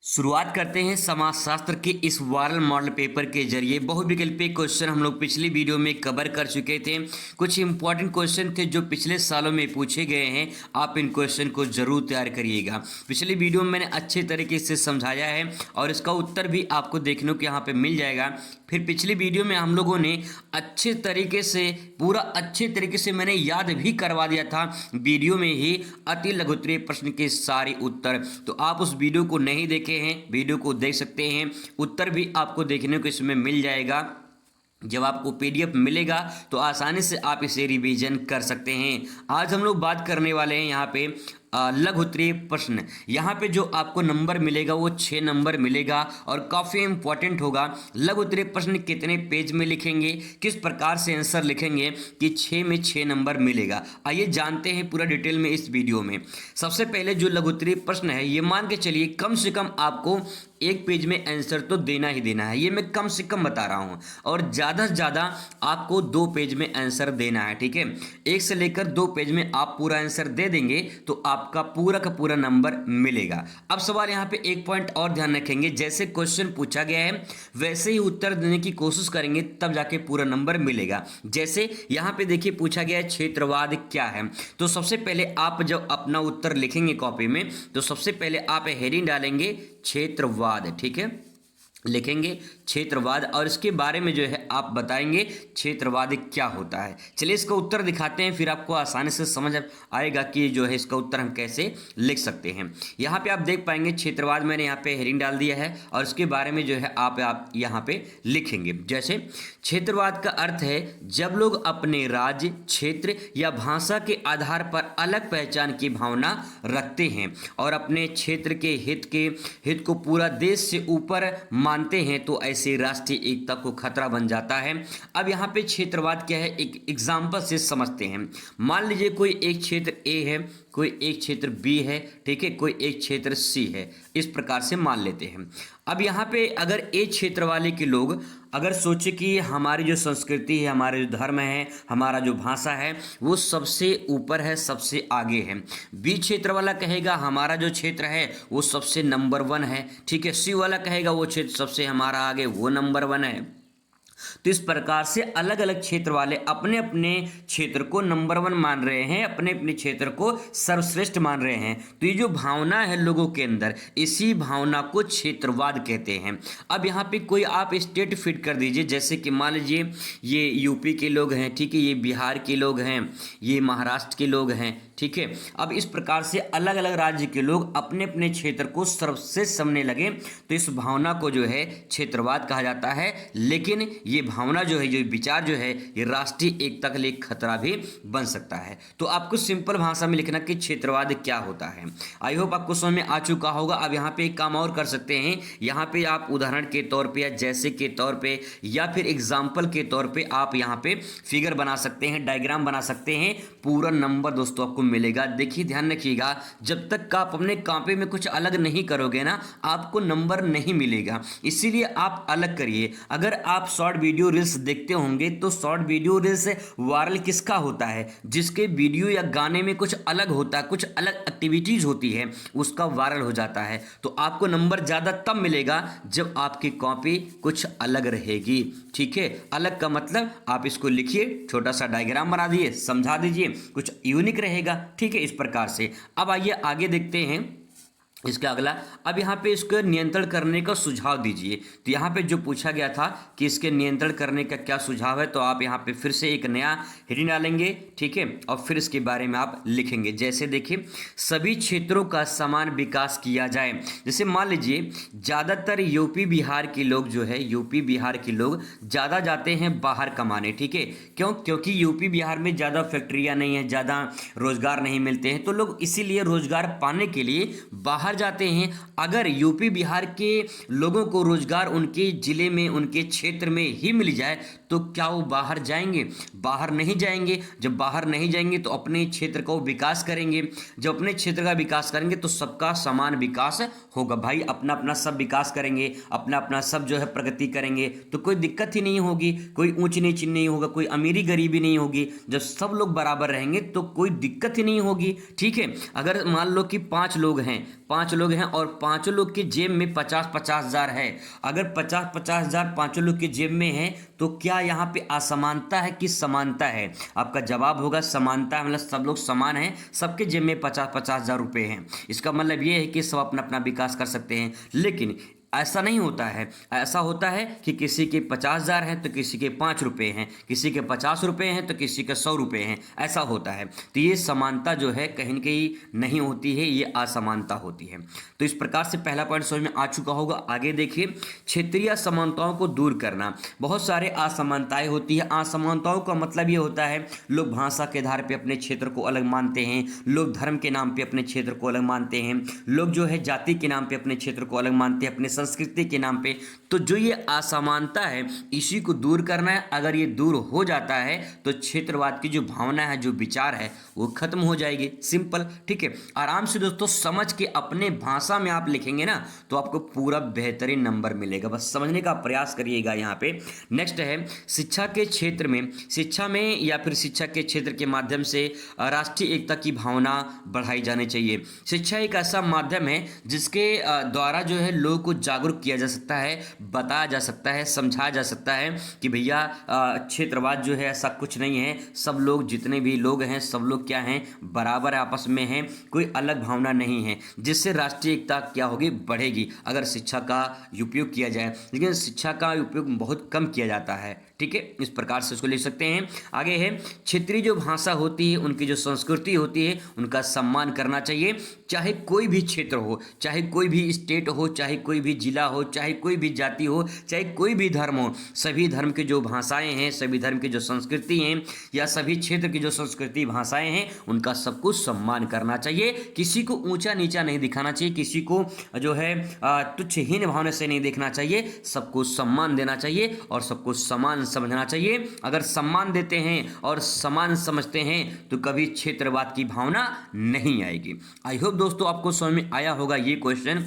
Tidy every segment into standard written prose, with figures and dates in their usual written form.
शुरुआत करते हैं समाजशास्त्र के इस वायरल मॉडल पेपर के जरिए। बहुविकल्पीय क्वेश्चन हम लोग पिछली वीडियो में कवर कर चुके थे। कुछ इंपॉर्टेंट क्वेश्चन थे जो पिछले सालों में पूछे गए हैं। आप इन क्वेश्चन को जरूर तैयार करिएगा। पिछली वीडियो में मैंने अच्छे तरीके से समझाया है और इसका उत्तर भी आपको देखने को यहाँ पे मिल जाएगा। फिर पिछली वीडियो में हम लोगों ने अच्छे तरीके से अच्छे तरीके से मैंने याद भी करवा दिया था वीडियो में ही अति लघुत्तरीय प्रश्न के सारे उत्तर। तो आप उस वीडियो को नहीं देखे हैं, वीडियो को देख सकते हैं। उत्तर भी आपको देखने को इसमें मिल जाएगा। जब आपको पीडीएफ मिलेगा तो आसानी से आप इसे रिवीजन कर सकते हैं। आज हम लोग बात करने वाले हैं यहाँ पे लघुत्तरीय प्रश्न। यहाँ पे जो आपको नंबर मिलेगा वो 6 नंबर मिलेगा और काफ़ी इंपॉर्टेंट होगा। लघुत्तरीय प्रश्न कितने पेज में लिखेंगे, किस प्रकार से आंसर लिखेंगे कि 6 में 6 नंबर मिलेगा, आइए जानते हैं पूरा डिटेल में इस वीडियो में। सबसे पहले जो लघुत्तरीय प्रश्न है ये मान के चलिए कम से कम आपको एक पेज में आंसर तो देना ही देना है। ये मैं कम से कम बता रहा हूँ और ज़्यादा से ज़्यादा आपको 2 पेज में आंसर देना है। ठीक है, 1 से लेकर 2 पेज में आप पूरा आंसर दे देंगे तो आपका पूरा का पूरा नंबर मिलेगा। अब सवाल यहाँ पे एक पॉइंट और ध्यान रखेंगे, जैसे क्वेश्चन पूछा गया है वैसे ही उत्तर देने की कोशिश करेंगे तब जाके पूरा नंबर मिलेगा। जैसे यहाँ पे देखिए पूछा गया है क्षेत्रवाद क्या है, तो सबसे पहले आप जब अपना उत्तर लिखेंगे कॉपी में तो सबसे पहले आप हेडिंग डालेंगे क्षेत्रवाद। ठीक है, लिखेंगे क्षेत्रवाद और इसके बारे में जो है आप बताएंगे क्षेत्रवाद क्या होता है। चलिए इसका उत्तर दिखाते हैं, फिर आपको आसानी से समझ आएगा कि जो है इसका उत्तर हम कैसे लिख सकते हैं। यहाँ पे आप देख पाएंगे क्षेत्रवाद मैंने यहाँ पे हेडिंग डाल दिया है और इसके बारे में जो है आप यहाँ पे लिखेंगे। जैसे क्षेत्रवाद का अर्थ है जब लोग अपने राज्य, क्षेत्र या भाषा के आधार पर अलग पहचान की भावना रखते हैं और अपने क्षेत्र के हित को पूरा देश से ऊपर मानते हैं तो ऐसे राष्ट्रीय एकता को खतरा बन जाता है। अब यहाँ पे क्षेत्रवाद क्या है एक एग्जाम्पल से समझते हैं। मान लीजिए कोई एक क्षेत्र ए है, कोई एक क्षेत्र बी है, ठीक है, कोई एक क्षेत्र सी है, इस प्रकार से मान लेते हैं। अब यहाँ पे अगर ए क्षेत्र वाले के लोग अगर सोचे कि हमारी जो संस्कृति है, हमारे जो धर्म है, हमारा जो भाषा है वो सबसे ऊपर है, सबसे आगे है। बी क्षेत्र वाला कहेगा हमारा जो क्षेत्र है वो सबसे नंबर 1 है। ठीक है, सी वाला कहेगा वो क्षेत्र सबसे हमारा आगे, वो नंबर 1 है। तो इस प्रकार से अलग अलग क्षेत्र वाले अपने अपने क्षेत्र को नंबर 1 मान रहे हैं, अपने अपने क्षेत्र को सर्वश्रेष्ठ मान रहे हैं। तो ये जो भावना है लोगों के अंदर, इसी भावना को क्षेत्रवाद कहते हैं। अब यहाँ पे कोई आप स्टेट फिट कर दीजिए, जैसे कि मान लीजिए ये यूपी के लोग हैं, ठीक है, ये बिहार के लोग हैं, ये महाराष्ट्र के लोग हैं। ठीक है, अब इस प्रकार से अलग अलग राज्य के लोग अपने अपने क्षेत्र को सर्वश्रेष्ठ समझने लगे तो इस भावना को जो है क्षेत्रवाद कहा जाता है। लेकिन ये भावना जो है, जो विचार जो है, ये राष्ट्रीय एकता के लिए खतरा भी बन सकता है। तो आपको सिंपल भाषा में लिखना कि क्षेत्रवाद क्या होता है। आई होप आपको समझ में आ चुका होगा। अब यहाँ पे एक काम और कर सकते हैं, यहाँ पे आप उदाहरण के तौर पे या जैसे के तौर पे या फिर एग्जाम्पल के तौर पे आप यहाँ पे फिगर बना सकते हैं, डायग्राम बना सकते हैं। पूरा नंबर दोस्तों आपको मिलेगा। देखिए ध्यान रखिएगा, जब तक आप अपने कॉपी में कुछ अलग नहीं करोगे ना आपको नंबर नहीं मिलेगा। इसीलिए आप अलग करिए। अगर आप शॉर्ट वीडियो रील्स देखते होंगे तो शॉर्ट वीडियो रील्स वायरल किसका होता है, जिसके वीडियो या गाने में कुछ अलग होता है, कुछ अलग एक्टिविटीज होती है, उसका वायरल हो जाता है। तो आपको नंबर ज़्यादा तब मिलेगा जब आपकी कॉपी कुछ अलग रहेगी। ठीक है, अलग का मतलब आप इसको लिखिए, छोटा सा डायग्राम बना दिए, समझा दीजिए, कुछ यूनिक रहेगा। ठीक है, इस प्रकार से। अब आइए आगे देखते हैं इसका अगला। अब यहाँ पे इसको नियंत्रण करने का सुझाव दीजिए। तो यहाँ पे जो पूछा गया था कि इसके नियंत्रण करने का क्या सुझाव है, तो आप यहाँ पे फिर से एक नया हेडिंग डालेंगे। ठीक है, और फिर इसके बारे में आप लिखेंगे। जैसे देखिए सभी क्षेत्रों का समान विकास किया जाए। जैसे मान लीजिए ज़्यादातर यूपी बिहार के लोग जो है, यूपी बिहार के लोग ज़्यादा जाते हैं बाहर कमाने। ठीक है, क्योंकि यूपी बिहार में ज़्यादा फैक्ट्रियाँ नहीं है, ज़्यादा रोजगार नहीं मिलते हैं, तो लोग इसीलिए रोजगार पाने के लिए बाहर जाते हैं। अगर यूपी बिहार के लोगों को रोजगार उनके जिले में, उनके क्षेत्र में ही मिल जाए तो क्या वो बाहर जाएंगे? बाहर नहीं जाएंगे। जब बाहर नहीं जाएंगे तो अपने क्षेत्र का वो विकास करेंगे। जब अपने क्षेत्र का विकास करेंगे तो सबका समान विकास होगा। भाई अपना अपना सब विकास करेंगे, अपना अपना सब जो है प्रगति करेंगे तो कोई दिक्कत ही नहीं होगी, कोई ऊंच नीच नहीं होगा, कोई अमीरी गरीबी नहीं होगी। जब सब लोग बराबर रहेंगे तो कोई दिक्कत ही नहीं होगी। ठीक है, अगर मान लो कि 5 लोग हैं, 5 5 लोग हैं और पांचों लोग की जेब में 50-50 हज़ार है। अगर 50-50 हज़ार पांचों लोग की जेब में है तो क्या यहाँ पे असमानता है कि समानता है? आपका जवाब होगा समानता है, मतलब सब लोग समान हैं, सबके जेब में 50-50 हज़ार रुपये हैं। इसका मतलब ये है कि सब अपना अपना विकास कर सकते हैं। लेकिन ऐसा नहीं होता है। ऐसा होता है कि किसी के 50 हज़ार हैं तो किसी के 5 रुपये हैं, किसी के 50 रुपये हैं तो किसी के 100 रुपये हैं, ऐसा होता है। तो ये समानता जो है कहीं न कहीं नहीं होती है, ये असमानता होती है। तो इस प्रकार से पहला पॉइंट समझ में आ चुका होगा। आगे देखिए, क्षेत्रीय असमानताओं को दूर करना। बहुत सारे असमानताएं होती है। असमानताओं का मतलब ये होता है, लोग भाषा के आधार पर अपने क्षेत्र को अलग मानते हैं, लोग धर्म के नाम पर अपने क्षेत्र को अलग मानते हैं, लोग जो है जाति के नाम पर अपने क्षेत्र को अलग मानते हैं, अपने संस्कृति के नाम पे। तो जो ये असमानता है इसी को दूर करना है। अगर ये दूर हो जाता है तो क्षेत्रवाद की जो भावना है, जो विचार है, वो खत्म हो जाएगी। सिंपल, ठीक है। आराम से दोस्तों समझ के अपने भाषा में आप लिखेंगे ना तो आपको पूरा बेहतरीन नंबर मिलेगा। बस समझने का प्रयास करिएगा यहाँ पे। नेक्स्ट है, शिक्षा के क्षेत्र में, शिक्षा में या फिर शिक्षा के क्षेत्र के माध्यम से राष्ट्रीय एकता की भावना बढ़ाई जानी चाहिए। शिक्षा एक ऐसा माध्यम है जिसके द्वारा जो है लोगों को जागरूक किया जा सकता है, बताया जा सकता है, समझाया जा सकता है कि भैया क्षेत्रवाद जो है ऐसा कुछ नहीं है। सब लोग, जितने भी लोग हैं, सब लोग क्या हैं, बराबर आपस में हैं, कोई अलग भावना नहीं है, जिससे राष्ट्रीय एकता क्या होगी, बढ़ेगी अगर शिक्षा का उपयोग किया जाए। लेकिन शिक्षा का उपयोग बहुत कम किया जाता है, ठीक है। इस प्रकार से उसको लिख सकते हैं। आगे है, क्षेत्रीय जो भाषा होती है, उनकी जो संस्कृति होती है, उनका सम्मान करना चाहिए। चाहे कोई भी क्षेत्र हो, चाहे कोई भी स्टेट हो, चाहे कोई भी जिला हो, चाहे कोई भी जाति हो, चाहे कोई भी धर्म हो, सभी धर्म की जो भाषाएं हैं, सभी धर्म की जो संस्कृति हैं, या सभी क्षेत्र की जो संस्कृति भाषाएं हैं, उनका सबको सम्मान करना चाहिए। किसी को ऊंचा नीचा नहीं दिखाना चाहिए, किसी को जो है तुच्छहीन भावना से नहीं देखना चाहिए, सबको सम्मान देना चाहिए और सबको समान समझना चाहिए। अगर सम्मान देते हैं और समान समझते हैं तो कभी क्षेत्रवाद की भावना नहीं आएगी। आई होप दोस्तों आपको समझ में आया होगा ये क्वेश्चन।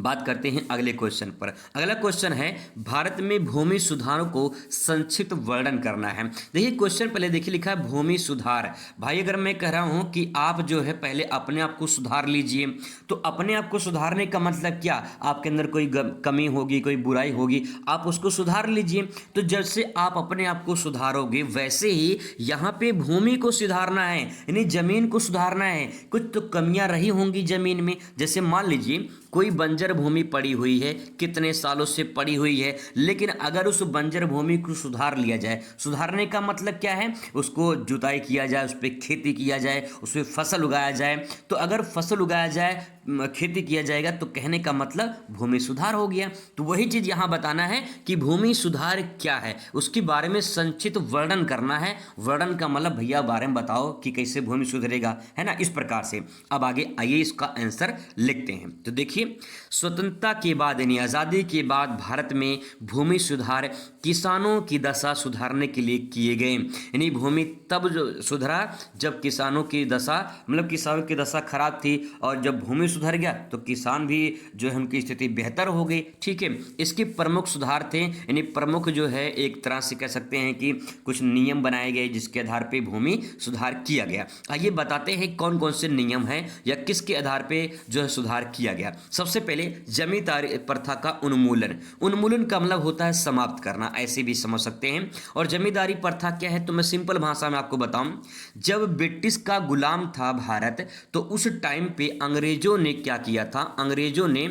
बात करते हैं अगले क्वेश्चन पर। अगला क्वेश्चन है, भारत में भूमि सुधारों को संक्षिप्त वर्णन करना है। देखिए क्वेश्चन पहले देखिए, लिखा है भूमि सुधार। भाई अगर मैं कह रहा हूं कि आप जो है पहले अपने आप को सुधार लीजिए, तो अपने आप को सुधारने का मतलब क्या, आपके अंदर कोई कमी होगी, कोई बुराई होगी, आप उसको सुधार लीजिए। तो जैसे आप अपने आप को सुधारोगे वैसे ही यहाँ पे भूमि को सुधारना है, यानी जमीन को सुधारना है। कुछ तो कमियां रही होंगी जमीन में, जैसे मान लीजिए कोई बंजर भूमि पड़ी हुई है, कितने सालों से पड़ी हुई है, लेकिन अगर उस बंजर भूमि को सुधार लिया जाए, सुधारने का मतलब क्या है, उसको जुताई किया जाए, उस पर खेती किया जाए, उस पर फसल उगाया जाए। तो अगर फसल उगाया जाए, खेती किया जाएगा, तो कहने का मतलब भूमि सुधार हो गया। तो वही चीज़ यहाँ बताना है कि भूमि सुधार क्या है, उसके बारे में संक्षिप्त वर्णन करना है। वर्णन का मतलब भैया बारे में बताओ कि कैसे भूमि सुधरेगा, है ना, इस प्रकार से। अब आगे आइए इसका आंसर लिखते हैं। तो देखिए, स्वतंत्रता के बाद यानी आज़ादी के बाद भारत में भूमि सुधार किसानों की दशा सुधारने के लिए किए गए। यानी भूमि तब जो सुधरा जब किसानों की दशा, मतलब किसानों की दशा खराब थी, और जब भूमि सुधर गया तो किसान भी जो है उनकी स्थिति बेहतर हो गई, ठीक है। इसके प्रमुख सुधार थे, यानी प्रमुख जो है एक तरह से कह सकते हैं कि कुछ नियम बनाए गए जिसके आधार पर भूमि सुधार किया गया। आइए बताते हैं कौन कौन से नियम हैं या किसके आधार पर जो है सुधार किया गया। सबसे पहले जमींदारी प्रथा का उन्मूलन। उन्मूलन का मतलब होता है समाप्त करना, ऐसे भी समझ सकते हैं। और जमींदारी प्रथा क्या है, तो मैं सिंपल भाषा में आपको बताऊं, जब ब्रिटिश का गुलाम था भारत, तो उस टाइम पे अंग्रेजों ने क्या किया था, अंग्रेजों ने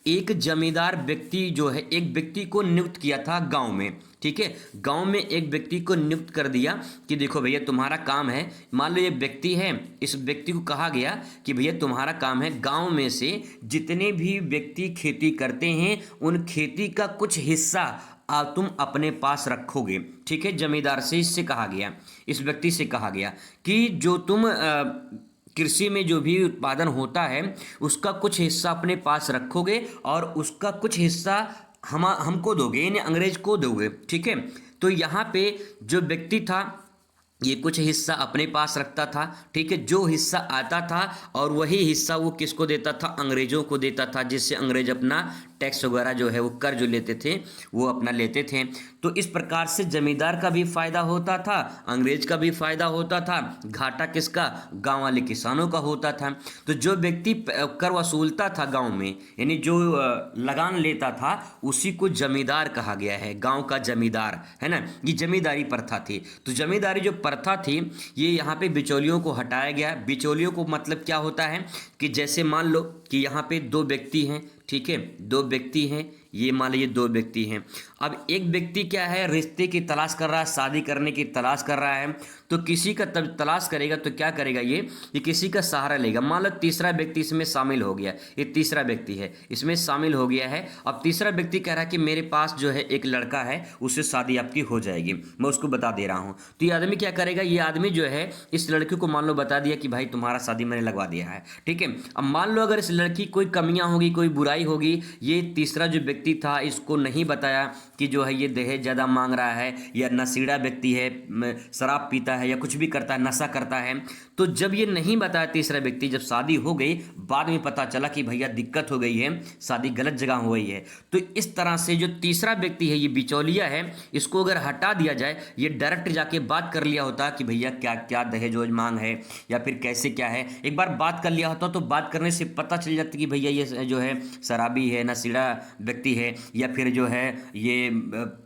एक जमींदार व्यक्ति जो है, एक व्यक्ति को नियुक्त किया था गांव में, ठीक है। गांव में एक व्यक्ति को नियुक्त कर दिया कि देखो भैया तुम्हारा काम है, मान लो ये व्यक्ति है, इस व्यक्ति को कहा गया कि भैया तुम्हारा काम है गांव में से जितने भी व्यक्ति खेती करते हैं उन खेती का कुछ हिस्सा तुम अपने पास रखोगे, ठीक है। जमींदार से इससे कहा गया, इस व्यक्ति से कहा गया कि जो तुम कृषि में जो भी उत्पादन होता है उसका कुछ हिस्सा अपने पास रखोगे और उसका कुछ हिस्सा हमको दोगे, यानी अंग्रेज को दोगे, ठीक है। तो यहाँ पे जो व्यक्ति था ये कुछ हिस्सा अपने पास रखता था, ठीक है। जो हिस्सा आता था और वही हिस्सा वो किसको देता था, अंग्रेजों को देता था, जिससे अंग्रेज अपना टैक्स वगैरह जो है वो कर जो लेते थे वो अपना लेते थे। तो इस प्रकार से जमींदार का भी फायदा होता था, अंग्रेज का भी फायदा होता था, घाटा किसका, गांव वाले किसानों का होता था। तो जो व्यक्ति कर वसूलता था गांव में, यानी जो लगान लेता था, उसी को जमींदार कहा गया है, गांव का जमींदार, है ना। ये जमींदारी प्रथा थी। तो जमींदारी जो प्रथा थी ये यहाँ पे बिचौलियों को हटाया गया। बिचौलियों को मतलब क्या होता है कि जैसे मान लो कि यहाँ पे दो व्यक्ति हैं, ठीक है, दो व्यक्ति हैं, ये मान लीजिए दो व्यक्ति हैं। अब एक व्यक्ति क्या है, रिश्ते की तलाश कर रहा है, शादी करने की तलाश कर रहा है। तो किसी का तब तलाश करेगा तो क्या करेगा, ये किसी का सहारा लेगा। मान लो तीसरा व्यक्ति इसमें शामिल हो गया, ये तीसरा व्यक्ति है इसमें शामिल हो गया है। अब तीसरा व्यक्ति कह रहा है कि मेरे पास जो है एक लड़का है, उससे शादी आपकी हो जाएगी, मैं उसको बता दे रहा हूँ। तो ये आदमी क्या करेगा, ये आदमी जो है इस लड़की को मान लो बता दिया कि भाई तुम्हारा शादी मैंने लगवा दिया है, ठीक है। अब मान लो अगर इस लड़की कोई कमियां होगी, कोई बुराई होगी, ये तीसरा जो व्यक्ति था इसको नहीं बताया कि जो है ये दहेज ज़्यादा मांग रहा है, या नशीड़ा व्यक्ति है, शराब पीता है, या कुछ भी करता है, नशा करता है। तो जब ये नहीं बताया तीसरा व्यक्ति, जब शादी हो गई, बाद में पता चला कि भैया दिक्कत हो गई है, शादी गलत जगह हो गई है। तो इस तरह से जो तीसरा व्यक्ति है, ये बिचौलिया है, इसको अगर हटा दिया जाए, ये डायरेक्ट जाके बात कर लिया होता कि भैया क्या क्या दहेज वहेज मांग है, या फिर कैसे क्या है, एक बार बात कर लिया होता तो बात करने से पता चल जाता कि भैया ये जो है शराबी है, नशीड़ा व्यक्ति है, या फिर जो है ये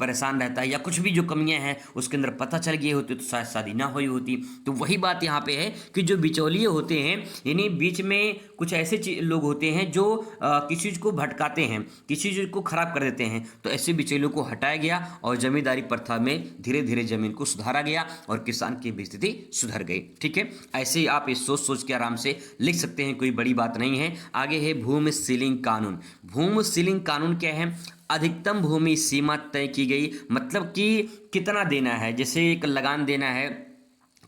परेशान रहता है, या कुछ भी जो कमियां हैं उसके अंदर पता चल गई होती तो शायद शादी ना हुई होती। तो वही बात यहाँ पे है कि जो बिचौलिए होते हैं, यानी बीच में कुछ ऐसे लोग होते हैं जो किसी चीज़ को भटकाते हैं, किसी चीज़ को खराब कर देते हैं। तो ऐसे बिचौलियों को हटाया गया और जमींदारी प्रथा में धीरे धीरे जमीन को सुधारा गया और किसान की भी स्थिति सुधर गई, ठीक है। ऐसे ही आप इस सोच सोच के आराम से लिख सकते हैं, कोई बड़ी बात नहीं है। आगे है भूमि सीलिंग कानून। भूमि सीलिंग कानून क्या है, अधिकतम भूमि सीमा तय की गई, मतलब कि कितना देना है, जैसे एक लगान देना है,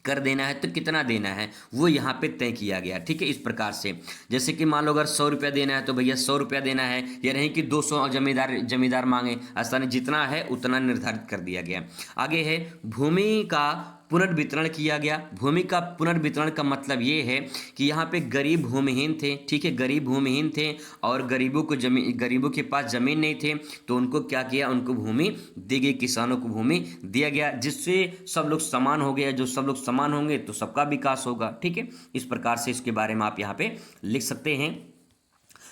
कर देना है तो कितना देना है वो यहाँ पे तय किया गया, ठीक है। इस प्रकार से जैसे कि मान लो अगर 100 रुपया देना है तो भैया 100 रुपया देना है, या नहीं कि 200 जमींदार मांगे, ऐसा नहीं, जितना है उतना निर्धारित कर दिया गया। आगे है भूमि का पुनर्वितरण किया गया। भूमि का पुनर्वितरण का मतलब ये है कि यहाँ पे गरीब भूमिहीन थे, ठीक है, गरीब भूमिहीन थे और गरीबों के पास जमीन नहीं थे, तो उनको क्या किया, उनको भूमि दी गई, किसानों को भूमि दिया गया, जिससे सब लोग समान हो गए। जो सब लोग समान होंगे तो सबका विकास होगा, ठीक है। इस प्रकार से इसके बारे में आप यहाँ पे लिख सकते हैं।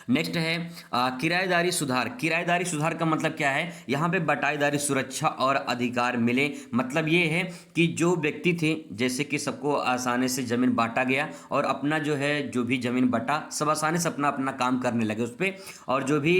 नेक्स्ट है किराएदारी सुधार। किराएदारी सुधार का मतलब क्या है, यहाँ पे बटाईदारी सुरक्षा और अधिकार मिले। मतलब ये है कि जो व्यक्ति थे, जैसे कि सबको आसानी से जमीन बांटा गया और अपना जो है जो भी जमीन बटा, सब आसानी से अपना अपना काम करने लगे उस पर, और जो भी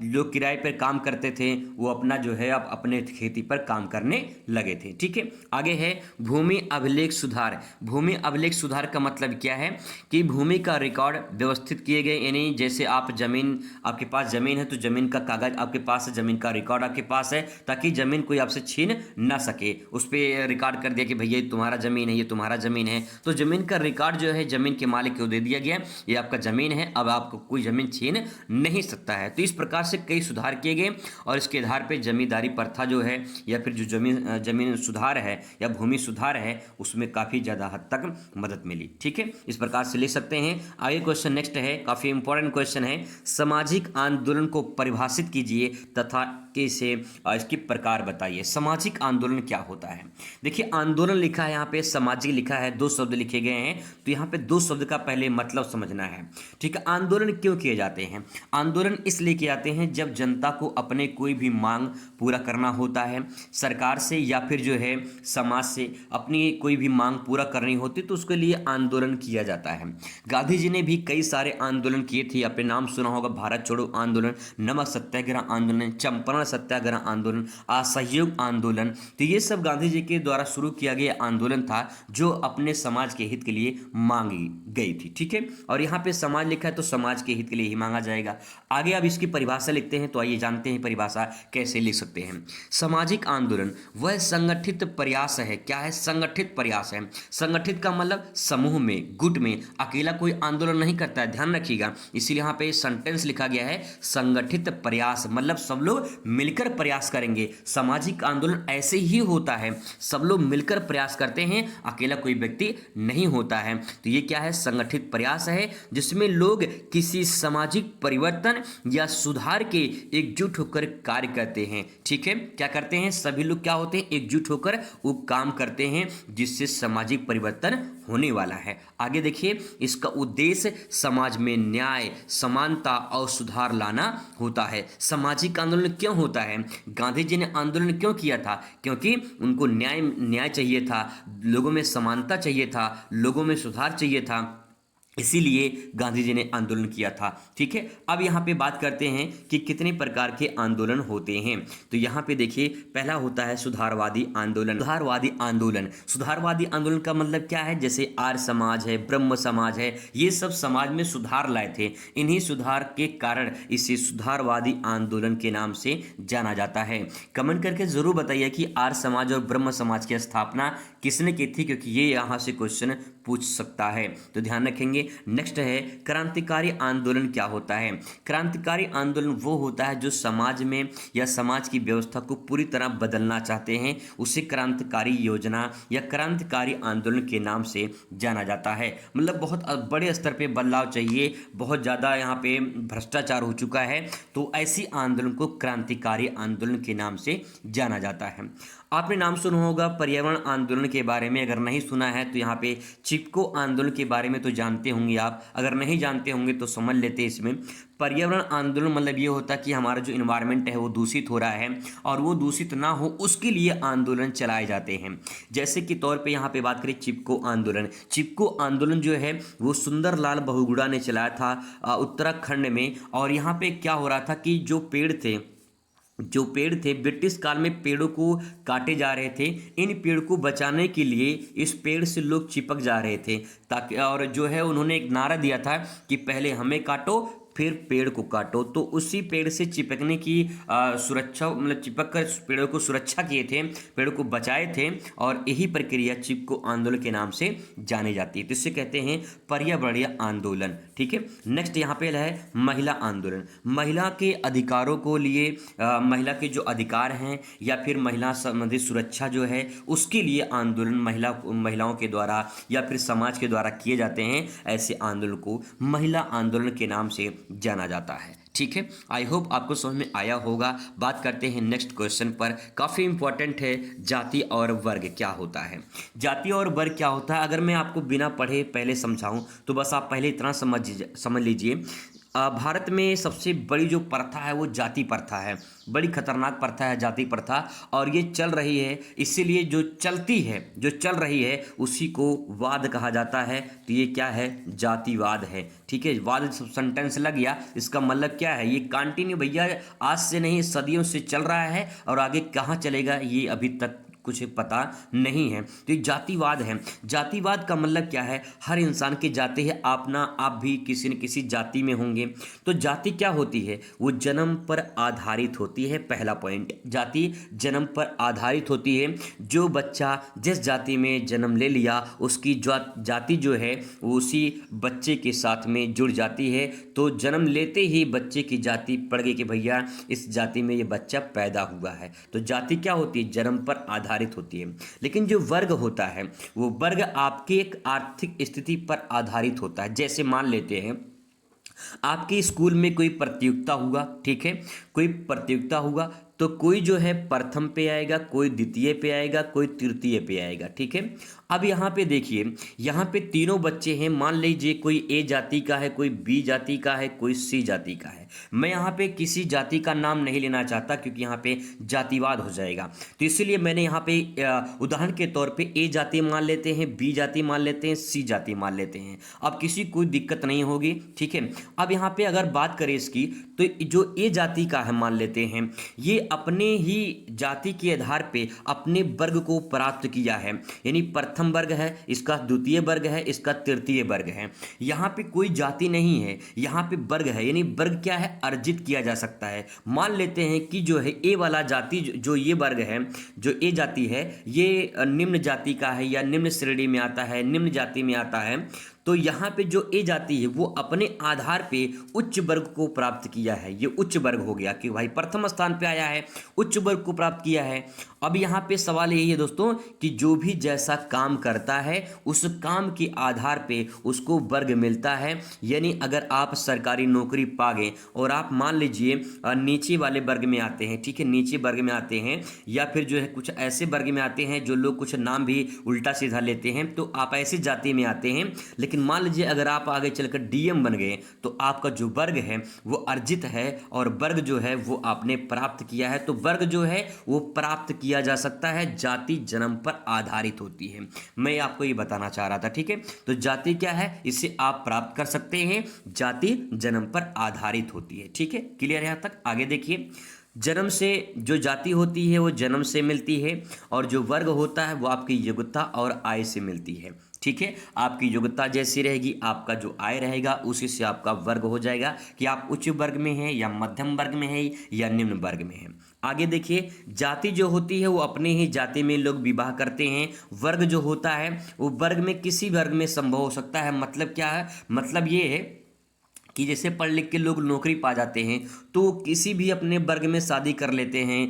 जो किराए पर काम करते थे वो अपना जो है अब अपने खेती पर काम करने लगे थे, ठीक है। आगे है भूमि अभिलेख सुधार। भूमि अभिलेख सुधार का मतलब क्या है कि भूमि का रिकॉर्ड व्यवस्थित किए गए, यानी जैसे आप जमीन, आपके पास जमीन है तो जमीन का कागज आपके पास है, जमीन का रिकॉर्ड आपके पास है, ताकि जमीन कोई आपसे छीन ना सके। उस पर रिकॉर्ड कर दिया कि भैया ये तुम्हारा जमीन है, ये तुम्हारा जमीन है। तो जमीन का रिकॉर्ड जो है जमीन के मालिक को दे दिया गया, ये आपका जमीन है, अब आपको कोई जमीन छीन नहीं सकता है। तो इस प्रकार से कई सुधार किए गए और इसके आधार पर जमींदारी प्रथा जो है, या फिर जो जमीन सुधार है या भूमि सुधार है, उसमें काफ़ी ज़्यादा हद तक मदद मिली, ठीक है। इस प्रकार से लिख सकते हैं। आगे क्वेश्चन नेक्स्ट है, काफ़ी इंपॉर्टेंट क्वेश्चन है, सामाजिक आंदोलन को परिभाषित कीजिए तथा इसे इसकी प्रकार बताइए। सामाजिक आंदोलन क्या होता है? देखिए आंदोलन लिखा है यहाँ पे, सामाजिक लिखा है, दो शब्द लिखे गए हैं, तो यहाँ पे दो शब्द का पहले मतलब समझना है, ठीक है। आंदोलन क्यों किए जाते हैं? आंदोलन इसलिए किए जाते हैं जब जनता को अपने कोई भी मांग पूरा करना होता है, सरकार से या फिर जो है समाज से अपनी कोई भी मांग पूरा करनी होती, तो उसके लिए आंदोलन किया जाता है। गांधी जी ने भी कई सारे आंदोलन किए थे, आपने नाम सुना होगा, भारत छोड़ो आंदोलन, नमक सत्याग्रह आंदोलन, चंपारण सत्याग्रह आंदोलन, असहयोग आंदोलन। तो ये सब गांधी जी के द्वारा शुरू किया गया आंदोलन था जो अपने समाज के हित के लिए मांगी गई थी, ठीक है। और यहाँ पे समाज लिखा है तो समाज के हित के लिए ही मांगा जाएगा। आगे अब इसकी परिभाषा लिखते हैं, तो आइए जानते हैं परिभाषा कैसे लिख सकते हैं। सामाजिक आंदोलन वह संगठित प्रयास है। क्या है? संगठित प्रयास है। संगठित का मतलब समूह में, गुट में, अकेला कोई आंदोलन नहीं करता है, ध्यान रखिएगा। इसीलिए यहाँ पे सेंटेंस लिखा गया है संगठित प्रयास, मतलब सब लोग मिलकर प्रयास करेंगे। सामाजिक आंदोलन ऐसे ही होता है, सब लोग मिलकर प्रयास करते हैं, अकेला कोई व्यक्ति नहीं होता है। तो ये क्या है, संगठित प्रयास है जिसमें लोग किसी सामाजिक परिवर्तन या सुधार के एकजुट होकर कार्य करते हैं। ठीक है, क्या करते हैं, सभी लोग क्या होते हैं, एकजुट होकर वो काम करते हैं जिससे सामाजिक परिवर्तन होने वाला है। आगे देखिए, इसका उद्देश्य समाज में न्याय, समानता और सुधार लाना होता है। सामाजिक आंदोलन क्यों होता है, गांधी जी ने आंदोलन क्यों किया था, क्योंकि उनको न्याय चाहिए था, लोगों में समानता चाहिए था, लोगों में सुधार चाहिए था, इसीलिए गांधी जी ने आंदोलन किया था। ठीक है, अब यहाँ पे बात करते हैं कि कितने प्रकार के आंदोलन होते हैं। तो यहाँ पे देखिए, पहला होता है सुधारवादी आंदोलन। सुधारवादी आंदोलन का मतलब क्या है, जैसे आर्य समाज है, ब्रह्म समाज है, ये सब समाज में सुधार लाए थे। इन्हीं सुधार के कारण इसे सुधारवादी आंदोलन के नाम से जाना जाता है। कमेंट करके जरूर बताइए कि आर्य समाज और ब्रह्म समाज की स्थापना किसने की थी, क्योंकि ये यहाँ से क्वेश्चन पूछ सकता है, तो ध्यान रखेंगे। नेक्स्ट है क्रांतिकारी आंदोलन क्या होता है। क्रांतिकारी आंदोलन वो होता है जो समाज में या समाज की व्यवस्था को पूरी तरह बदलना चाहते हैं, उसे क्रांतिकारी योजना या क्रांतिकारी आंदोलन के नाम से जाना जाता है। मतलब बहुत बड़े स्तर पे बदलाव चाहिए, बहुत ज़्यादा यहाँ पे भ्रष्टाचार हो चुका है, तो ऐसी आंदोलन को क्रांतिकारी आंदोलन के नाम से जाना जाता है। आपने नाम सुना होगा पर्यावरण आंदोलन के बारे में, अगर नहीं सुना है तो यहाँ पे चिपको आंदोलन के बारे में तो जानते होंगे आप, अगर नहीं जानते होंगे तो समझ लेते हैं। इसमें पर्यावरण आंदोलन मतलब ये होता है कि हमारा जो इन्वायरमेंट है वो दूषित हो रहा है और वो दूषित ना हो उसके लिए आंदोलन चलाए जाते हैं। जैसे कि तौर पे यहाँ पे बात करें चिपको आंदोलन। चिपको आंदोलन जो है वो सुंदरलाल बहुगुणा ने चलाया था उत्तराखंड में। और यहाँ पे क्या हो रहा था कि जो पेड़ थे ब्रिटिश काल में पेड़ों को काटे जा रहे थे, इन पेड़ को बचाने के लिए इस पेड़ से लोग चिपक जा रहे थे, ताकि और जो है उन्होंने एक नारा दिया था कि पहले हमें काटो फिर पेड़ को काटो। तो उसी पेड़ से चिपकने की सुरक्षा, मतलब चिपक कर पेड़ों को सुरक्षा किए थे, पेड़ों को बचाए थे, और यही प्रक्रिया चिपको आंदोलन के नाम से जानी जाती है। तो इसे कहते हैं पर्यावरणीय आंदोलन। ठीक है, नेक्स्ट यहाँ पे है महिला आंदोलन। महिला के अधिकारों को लिए महिला के जो अधिकार हैं या फिर महिला संबंधित सुरक्षा जो है उसके लिए आंदोलन महिलाओं के द्वारा या फिर समाज के द्वारा किए जाते हैं। ऐसे आंदोलन को महिला आंदोलन के नाम से जाना जाता है। ठीक है, आई होप आपको समझ में आया होगा। बात करते हैं नेक्स्ट क्वेश्चन पर, काफ़ी इंपॉर्टेंट है, जाति और वर्ग क्या होता है। जाति और वर्ग क्या होता है, अगर मैं आपको बिना पढ़े पहले समझाऊं तो बस आप पहले इतना समझ लीजिए। भारत में सबसे बड़ी जो प्रथा है वो जाति प्रथा है, बड़ी खतरनाक प्रथा है जाति प्रथा, और ये चल रही है, इसीलिए जो चल रही है उसी को वाद कहा जाता है। तो ये क्या है, जातिवाद है। ठीक है, वाद सेंटेंस लग गया, इसका मतलब क्या है, ये कंटिन्यू भैया आज से नहीं सदियों से चल रहा है और आगे कहाँ चलेगा ये अभी तक कुछ पता नहीं है। तो ये जातिवाद है। जातिवाद का मतलब क्या है, हर इंसान की जाति है, आप भी किसी न किसी जाति में होंगे। तो जाति क्या होती है, वो जन्म पर आधारित होती है। पहला पॉइंट, जाति जन्म पर आधारित होती है। जो बच्चा जिस जाति में जन्म ले लिया उसकी जाति जो है वो उसी बच्चे के साथ में जुड़ जाती है। तो जन्म लेते ही बच्चे की जाति पड़ गई कि भैया इस जाति में ये बच्चा पैदा हुआ है। तो जाति क्या होती है, जन्म पर आधारित होती है। लेकिन जो वर्ग होता है वो वर्ग आपके एक आर्थिक स्थिति पर आधारित होता है। जैसे मान लेते हैं आपके स्कूल में कोई प्रतियोगिता हुआ, ठीक है, कोई प्रतियोगिता हुआ तो कोई जो है प्रथम पे आएगा, कोई द्वितीय पे आएगा, कोई तृतीय पे आएगा। ठीक है, अब यहाँ पे देखिए, यहाँ पे तीनों बच्चे हैं, मान लीजिए कोई ए जाति का है, कोई बी जाति का है, कोई सी जाति का है। मैं यहाँ पे किसी जाति का नाम नहीं लेना चाहता क्योंकि यहाँ पे जातिवाद हो जाएगा, तो इसीलिए मैंने यहाँ पे उदाहरण के तौर पे ए जाति मान लेते हैं, बी जाति मान लेते हैं, सी जाति मान लेते हैं। अब किसी कोई दिक्कत नहीं होगी। ठीक है, अब यहाँ पे अगर बात करें इसकी, तो जो ए जाति का है मान लेते हैं, ये अपने ही जाति के आधार पे अपने वर्ग को प्राप्त किया है, यानी प्रथम वर्ग है, इसका द्वितीय वर्ग है, इसका तृतीय वर्ग है। यहाँ पे कोई जाति नहीं है, यहाँ पे वर्ग है, यानी वर्ग क्या है, अर्जित किया जा सकता है। मान लेते हैं कि जो है ए वाला जाति, जो ये वर्ग है, जो ए जाति है, ये निम्न जाति का है या निम्न श्रेणी में आता है, निम्न जाति में आता है। तो यहाँ पे जो ए जाति है वो अपने आधार पे उच्च वर्ग को प्राप्त किया है, ये उच्च वर्ग हो गया कि भाई प्रथम स्थान पे आया है, उच्च वर्ग को प्राप्त किया है। अब यहाँ पे सवाल यही है दोस्तों कि जो भी जैसा काम करता है उस काम के आधार पे उसको वर्ग मिलता है। यानी अगर आप सरकारी नौकरी पा गए और आप मान लीजिए नीचे वाले वर्ग में आते हैं, ठीक है, नीचे वर्ग में आते हैं, या फिर जो है कुछ ऐसे वर्ग में आते हैं जो लोग कुछ नाम भी उल्टा सीधा लेते हैं, तो आप ऐसी जाति में आते हैं। लेकिन मान लीजिए अगर आप आगे चलकर डीएम बन गए तो आपका जो वर्ग है वो अर्जित है और वर्ग जो है वो आपने प्राप्त किया है। तो वर्ग जो है वो प्राप्त किया जा सकता है, जाति जन्म पर आधारित होती है। मैं आपको ये बताना चाह रहा था, ठीक है। तो जाति क्या है, इसे आप प्राप्त कर सकते हैं, जाति जन्म पर आधारित होती है, ठीक है। क्लियर है यहाँ तक? आगे देखिए, जन्म से जो जाति होती है वो जन्म से मिलती है और जो वर्ग होता है वो आपकी योग्यता और आय से मिलती है, ठीक है। आपकी योग्यता जैसी रहेगी, आपका जो आय रहेगा उसी से आपका वर्ग हो जाएगा कि आप उच्च वर्ग में हैं या मध्यम वर्ग में हैं या निम्न वर्ग में हैं। आगे देखिए, जाति जो होती है वो अपने ही जाति में लोग विवाह करते हैं। वर्ग जो होता है वो वर्ग में किसी वर्ग में संभव हो सकता है। मतलब क्या है, मतलब ये है कि जैसे पढ़ लिख के लोग नौकरी पा जाते हैं तो किसी भी अपने वर्ग में शादी कर लेते हैं,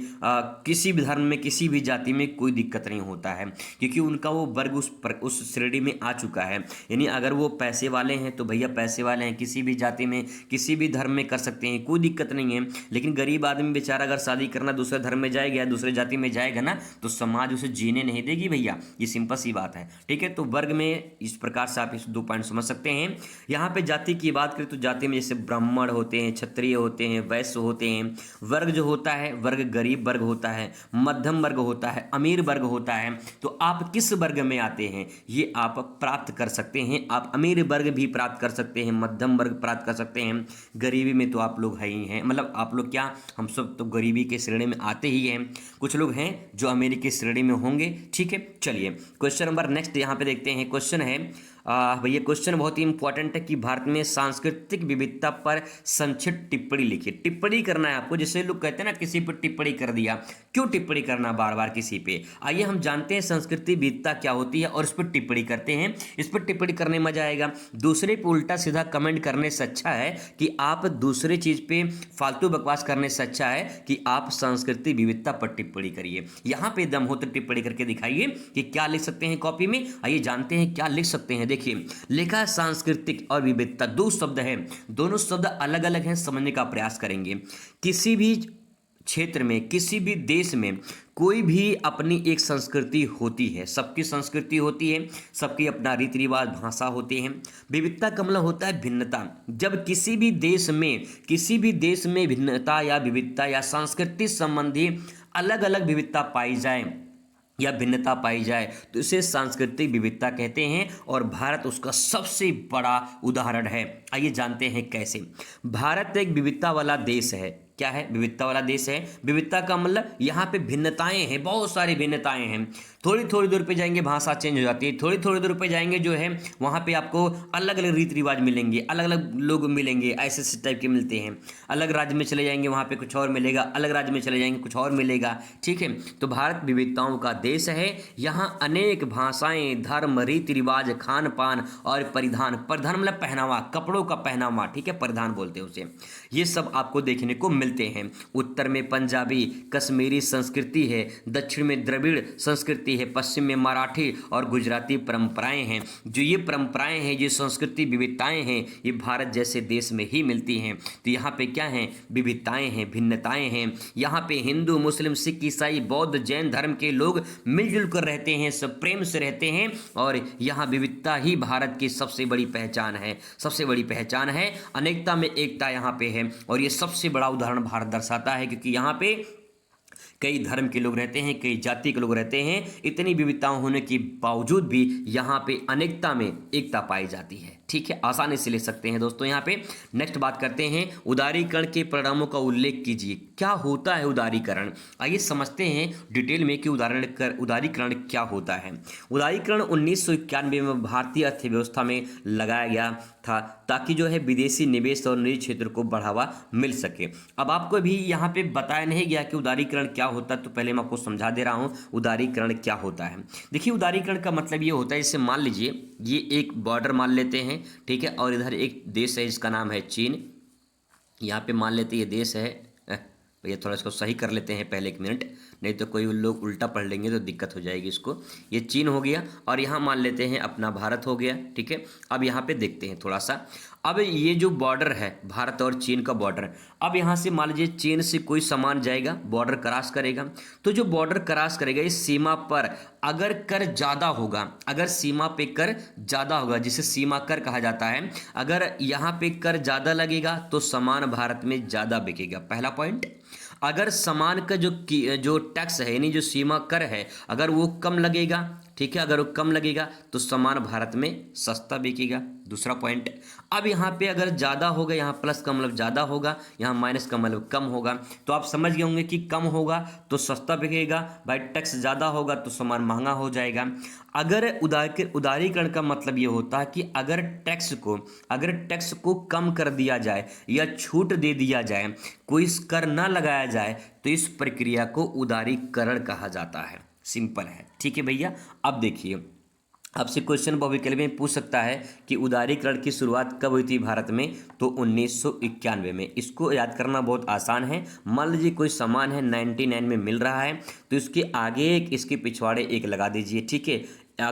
किसी भी धर्म में किसी भी जाति में कोई दिक्कत नहीं होता है, क्योंकि उनका वो वर्ग उस श्रेणी में आ चुका है। यानी अगर वो पैसे वाले हैं तो भैया पैसे वाले हैं, किसी भी जाति में किसी भी धर्म में कर सकते हैं, कोई दिक्कत नहीं है। लेकिन गरीब आदमी बेचारा अगर शादी करना दूसरे धर्म में जाएगा, दूसरे जाति में जाएगा ना, तो समाज उसे जीने नहीं देगी भैया, ये सिंपल सी बात है, ठीक है। तो वर्ग में इस प्रकार से आप इस 2 पॉइंट समझ सकते हैं। यहाँ पे जाति की बात करें तो जाति में जैसे ब्राह्मण होते हैं, क्षत्रिय होते हैं, वैश्य होते हैं। वर्ग जो होता है, वर्ग गरीब वर्ग होता है, मध्यम वर्ग होता है, अमीर वर्ग होता है। तो आप किस वर्ग में आते हैं ये आप प्राप्त कर सकते हैं। आप अमीर वर्ग भी प्राप्त कर सकते हैं, मध्यम वर्ग प्राप्त कर सकते हैं, गरीबी में तो आप लोग है ही हैं। मतलब आप लोग क्या, हम सब तो गरीबी के श्रेणी में आते ही हैं। कुछ लोग हैं जो अमीर की श्रेणी में होंगे, ठीक है। चलिए क्वेश्चन नंबर नेक्स्ट यहाँ पे देखते हैं। क्वेश्चन है भैया, क्वेश्चन बहुत ही इंपॉर्टेंट है कि भारत में सांस्कृतिक विविधता पर संक्षिप्त टिप्पणी लिखिए। टिप्पणी करना है आपको, जैसे लोग कहते हैं ना किसी पर टिप्पणी कर दिया, क्यों टिप्पणी करना बार बार किसी पे। आइए हम जानते हैं संस्कृति विविधता क्या होती है और इस पर टिप्पणी करते हैं। इस पर टिप्पणी करने में मजा आएगा। दूसरे पे उल्टा सीधा कमेंट करने से अच्छा है कि आप दूसरे चीज पे फालतू बकवास करने से अच्छा है कि आप संस्कृति विविधता पर टिप्पणी करिए। यहाँ पे दम हो तो टिप्पणी करके दिखाइए कि क्या लिख सकते हैं कॉपी में। आइए जानते हैं क्या लिख सकते हैं। देखिए लिखा सांस्कृतिक और विविधता, 2 शब्द हैं, दोनों शब्द अलग अलग हैं, समझने का प्रयास करेंगे। किसी भी क्षेत्र में, किसी भी देश में कोई भी अपनी एक संस्कृति होती है, सबकी संस्कृति होती है, सबकी अपना रीति रिवाज भाषा होते हैं। विविधता का मतलब होता है भिन्नता। जब किसी भी देश में भिन्नता या विविधता या संस्कृति संबंधी अलग अलग विविधता पाई जाए या भिन्नता पाई जाए तो इसे सांस्कृतिक विविधता कहते हैं और भारत उसका सबसे बड़ा उदाहरण है। आइए जानते हैं कैसे। भारत एक विविधता वाला देश है। क्या है? विविधता वाला देश है। विविधता का मतलब यहाँ पे भिन्नताएं हैं, बहुत सारी भिन्नताएं हैं। थोड़ी थोड़ी दूर पे जाएंगे भाषा चेंज हो जाती है, थोड़ी थोड़ी दूर पे जाएंगे जो है वहाँ पे आपको अलग अलग रीति रिवाज मिलेंगे, अलग अलग लोग मिलेंगे, ऐसे टाइप के मिलते हैं। अलग राज्य में चले जाएंगे वहाँ पे कुछ और मिलेगा, अलग राज्य में चले जाएंगे कुछ और मिलेगा, ठीक है। तो भारत विविधताओं का देश है। यहाँ अनेक भाषाएं, धर्म, रीति रिवाज, खान पान और परिधान मतलब पहनावा, कपड़ों का पहनावा, ठीक है, परिधान बोलते हैं उसे, ये सब आपको देखने को मिलते हैं। उत्तर में पंजाबी कश्मीरी संस्कृति है, दक्षिण में द्रविड़ संस्कृति है, पश्चिम में मराठी और गुजराती परंपराएं हैं। जो ये परंपराएं हैं, ये संस्कृति विविधताएं हैं, ये भारत जैसे देश में ही मिलती हैं। तो यहाँ पे क्या है? विविधताएं हैं, भिन्नताएं हैं। यहाँ पे हिंदू, मुस्लिम, सिख, ईसाई, बौद्ध, जैन धर्म के लोग मिलजुल कर रहते हैं, सब प्रेम से रहते हैं और यहाँ विविधता ही भारत की सबसे बड़ी पहचान है, सबसे बड़ी पहचान है। अनेकता में एकता यहाँ पे है और ये सबसे बड़ा उदाहरण भारत दर्शाता है, क्योंकि यहाँ पे कई धर्म के लोग रहते हैं, कई जाति के लोग रहते हैं। इतनी विविधताओं होने के बावजूद भी यहाँ पे अनेकता में एकता पाई जाती है, ठीक है। आसानी से ले सकते हैं दोस्तों। यहाँ पे नेक्स्ट बात करते हैं, उदारीकरण के परिणामों का उल्लेख कीजिए। क्या होता है उदारीकरण? आइए समझते हैं डिटेल में कि उदारीकरण क्या होता है। उदारीकरण 1991 में भारतीय अर्थव्यवस्था में लगाया गया था, ताकि जो है विदेशी निवेश और निजी क्षेत्र को बढ़ावा मिल सके। अब आपको भी यहाँ पे बताया नहीं गया कि उदारीकरण क्या होता है, तो पहले मैं आपको समझा दे रहा हूँ उदारीकरण क्या होता है। देखिए, उदारीकरण का मतलब ये होता है, जैसे मान लीजिए ये एक बॉर्डर मान लेते हैं, ठीक है, और इधर एक देश है जिसका नाम है चीन। यहाँ पे मान लेते ये देश है, ये थोड़ा इसको सही कर लेते हैं पहले, 1 मिनट, नहीं तो कोई लोग उल्टा पढ़ लेंगे तो दिक्कत हो जाएगी इसको। ये चीन हो गया और यहाँ मान लेते हैं अपना भारत हो गया, ठीक है। अब यहाँ पे देखते हैं थोड़ा सा, अब ये जो बॉर्डर है भारत और चीन का बॉर्डर, अब यहाँ से मान लीजिए चीन से कोई सामान जाएगा, बॉर्डर क्रॉस करेगा, तो जो बॉर्डर क्रॉस करेगा इस सीमा पर अगर कर ज़्यादा होगा, अगर सीमा पे कर ज़्यादा होगा, जिसे सीमा कर कहा जाता है, अगर यहाँ पे कर ज़्यादा लगेगा तो सामान भारत में ज़्यादा बिकेगा, पहला पॉइंट। अगर सामान का जो टैक्स है यानी जो सीमा कर है अगर वो कम लगेगा, ठीक है, अगर वो कम लगेगा तो सामान भारत में सस्ता बिकेगा, दूसरा पॉइंट। अब यहाँ पे अगर ज़्यादा होगा, यहाँ प्लस का मतलब ज़्यादा होगा, यहाँ माइनस का मतलब कम होगा, तो आप समझ गए होंगे कि कम होगा तो सस्ता बिकेगा, भाई टैक्स ज़्यादा होगा तो सामान महंगा हो जाएगा। अगर उदारीकरण का मतलब ये होता है कि अगर टैक्स को कम कर दिया जाए या छूट दे दिया जाए, कोई कर ना लगाया जाए, तो इस प्रक्रिया को उदारीकरण कहा जाता है। सिंपल है, ठीक है भैया। अब देखिए, आपसे क्वेश्चन भविष्य में पूछ सकता है कि उदारीकरण की शुरुआत कब हुई थी भारत में, तो 1991 में। इसको याद करना बहुत आसान है। मान लीजिए कोई सामान है 99 में मिल रहा है, तो इसके आगे एक इसके पिछवाड़े एक लगा दीजिए, ठीक है,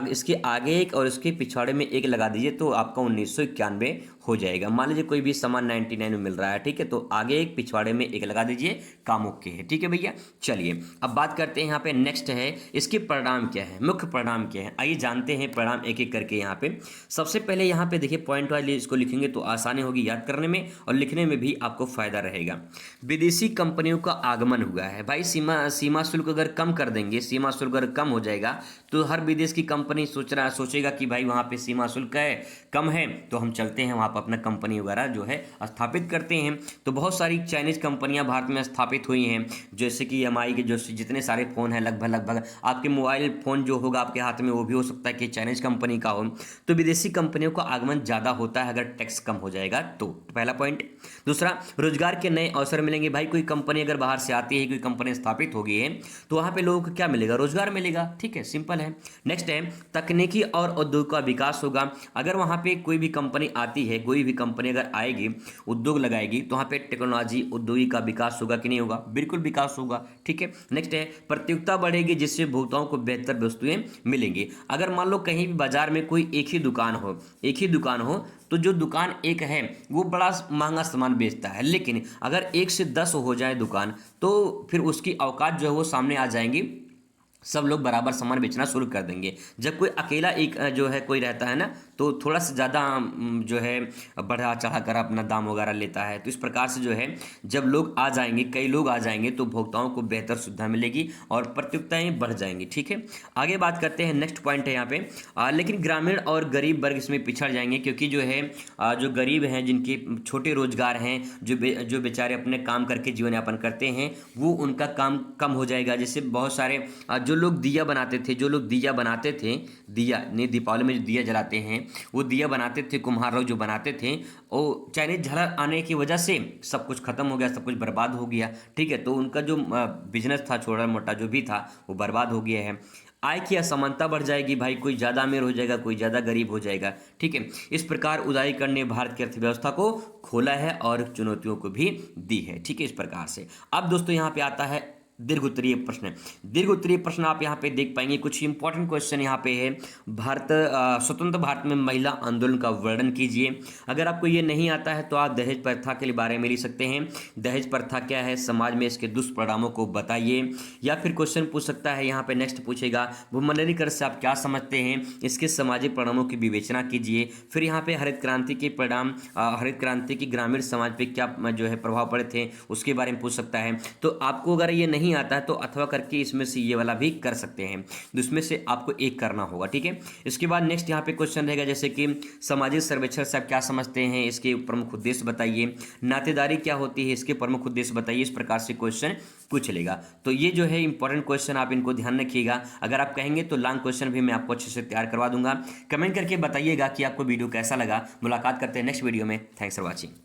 इसके आगे एक और इसके पिछवाड़े में एक लगा दीजिए, तो आपका 1991 हो जाएगा। मान लीजिए कोई भी सामान 99 में मिल रहा है, ठीक है, तो आगे एक पिछवाड़े में एक लगा दीजिए, काम ओके है, ठीक है भैया। चलिए अब बात करते हैं यहाँ पे, नेक्स्ट है इसके परिणाम क्या है, मुख्य परिणाम क्या है, आइए जानते हैं परिणाम एक एक करके। यहाँ पे सबसे पहले यहाँ पे देखिए पॉइंट वाइज इसको लिखेंगे तो आसानी होगी याद करने में और लिखने में भी आपको फायदा रहेगा। विदेशी कंपनियों का आगमन हुआ है भाई, सीमा शुल्क अगर कम कर देंगे, सीमा शुल्क अगर कम हो जाएगा तो हर विदेश की कंपनी सोचेगा कि भाई वहाँ पे सीमा शुल्क है, कम है, तो हम चलते हैं वहाँ पर अपना कंपनी वगैरह जो है स्थापित करते हैं। तो बहुत सारी चाइनीज कंपनियां भारत में स्थापित हुई हैं, जैसे कि एमआई के जो जितने सारे फ़ोन हैं, लगभग आपके मोबाइल फ़ोन जो होगा आपके हाथ में वो भी हो सकता है कि चाइनीज कंपनी का हो। तो विदेशी कंपनियों का आगमन ज़्यादा होता है अगर टैक्स कम हो जाएगा तो, पहला पॉइंट। दूसरा, रोजगार के नए अवसर मिलेंगे। भाई कोई कंपनी अगर बाहर से आती है, कोई कंपनी स्थापित हो गई है, तो वहाँ पे लोगों को क्या मिलेगा, रोजगार मिलेगा, ठीक है, सिंपल है। नेक्स्ट है तकनीकी और उद्योग का विकास होगा। अगर वहाँ पे कोई भी कंपनी आती है, कोई भी कंपनी अगर आएगी, उद्योग लगाएगी, तो वहाँ पे टेक्नोलॉजी उद्योगी का विकास होगा कि नहीं होगा, बिल्कुल विकास होगा, ठीक है। नेक्स्ट है प्रतियोगिता बढ़ेगी जिससे उपभोक्ताओं को बेहतर वस्तुएं मिलेंगी। अगर मान लो कहीं भी बाजार में कोई एक ही दुकान हो तो जो दुकान एक है वो बड़ा महंगा सामान बेचता है, लेकिन अगर 1 से 10 हो जाए दुकान तो फिर उसकी औकात जो है वो सामने आ जाएंगी, सब लोग बराबर सामान बेचना शुरू कर देंगे। जब कोई अकेला एक जो है कोई रहता है ना, तो थोड़ा सा ज़्यादा जो है बढ़ा चढ़ा कर अपना दाम वगैरह लेता है। तो इस प्रकार से जो है जब लोग आ जाएंगे, कई लोग आ जाएंगे, तो उपभोक्ताओं को बेहतर सुविधा मिलेगी और प्रतियोगिताएं बढ़ जाएंगी, ठीक है। आगे बात करते हैं, नेक्स्ट पॉइंट है यहाँ पे, लेकिन ग्रामीण और गरीब वर्ग इसमें पिछड़ जाएंगे, क्योंकि जो है जो गरीब हैं, जिनके छोटे रोजगार हैं, जो बेचारे अपने काम करके जीवन यापन करते हैं, वो उनका काम कम हो जाएगा। जैसे बहुत सारे जो लोग दिया बनाते थे, दिया नहीं, दीपावली में जो दिया जलाते हैं, वो दिया बनाते थे, कुम्हार लोग जो बनाते थे, वो चाइनीज झालर आने की वजह से सब कुछ खत्म हो गया, सब कुछ बर्बाद हो गया, ठीक है। तो उनका जो बिजनेस था, छोटा मोटा जो भी था, वो बर्बाद हो गया है। आय की असमानता बढ़ जाएगी, भाई कोई ज़्यादा अमीर हो जाएगा, कोई ज़्यादा गरीब हो जाएगा, ठीक है। इस प्रकार उदारीकरण ने भारत की अर्थव्यवस्था को खोला है और चुनौतियों को भी दी है, ठीक है, इस प्रकार से। अब दोस्तों यहाँ पे आता है दीर्घ उत्तरीय प्रश्न आप यहाँ पे देख पाएंगे। कुछ इंपॉर्टेंट क्वेश्चन यहाँ पे है। स्वतंत्र भारत में महिला आंदोलन का वर्णन कीजिए। अगर आपको ये नहीं आता है तो आप दहेज प्रथा के बारे में लिख सकते हैं। दहेज प्रथा क्या है, समाज में इसके दुष्परिणामों को बताइए। या फिर क्वेश्चन पूछ सकता है यहाँ पे, नेक्स्ट पूछेगा भूमंडलीकरण से आप क्या समझते हैं, इसके सामाजिक परिणामों की विवेचना कीजिए। फिर यहाँ पे हरित क्रांति के परिणाम, हरित क्रांति की ग्रामीण समाज पे क्या जो है प्रभाव पड़े थे, उसके बारे में पूछ सकता है। तो आपको अगर ये नहीं नहीं आता है तो अथवा करके इसमें से ये वाला भी कर सकते हैं, तो इसमें से आपको एक करना होगा, ठीक है। इसके बाद नेक्स्ट यहाँ पे क्वेश्चन रहेगा जैसे कि सामाजिक सर्वेक्षण से आप क्या समझते हैं, इसके प्रमुख उद्देश्य बताइए, नातेदारी क्या होती है, इसके प्रमुख उद्देश्य बताइए। इस प्रकार से क्वेश्चन पूछ लेगा। तो ये जो है इंपॉर्टेंट क्वेश्चन, आप इनको ध्यान रखिएगा। अगर आप कहेंगे तो लॉन्ग क्वेश्चन भी मैं आपको अच्छे से तैयार करवा दूंगा। कमेंट करके बताइएगा कि आपको वीडियो कैसा लगा। मुलाकात करते हैं नेक्स्ट वीडियो में। Thanks for watching.